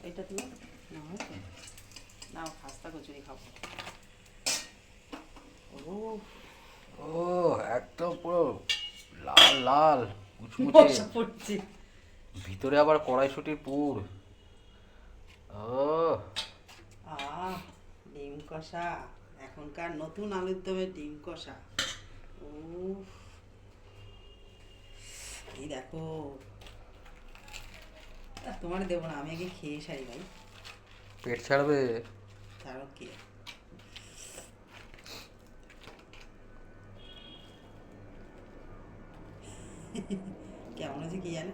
এটা তুমি না হয়েছে নাও, খাস্তা কচুরি খাবো। ও ও একদম পুরো লাল লাল মুচমুচে, বসা পড়ছে। ভিতরে আবার কড়াইশুটির পুর। ও আহ, ডিম কষা, এখনকার নতুন আলুর দমে ডিম কষা। ও এই দেখো, তোমার দেবো না, আমি আগে খেয়ে সারি ভাই, পেট ছাড়বে। তারও কে। কেমন আছে কি জানে।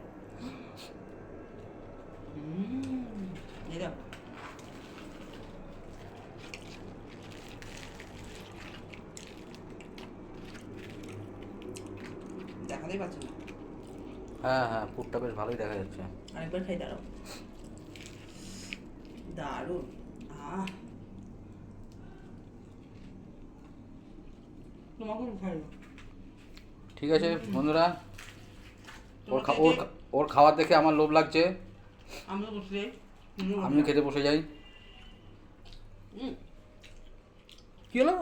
এই দেখো, দেখাতেই পাচ্ছ না। হ্যাঁ হ্যাঁ, পুরটা বেশ ভালোই দেখা যাচ্ছে। আরেকবার খাই, দাঁড়াও। দারুণ। আহ, তোমাকে খাই। ঠিক আছে বন্ধুরা, ওর তোমাকে ওর ওর খাবার দেখে আমার লোভ লাগছে। আমরা বসলে আমিও খেতে বসে যাই। কি হলো?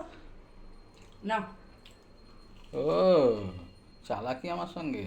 না, ও চালাকি আমার সঙ্গে।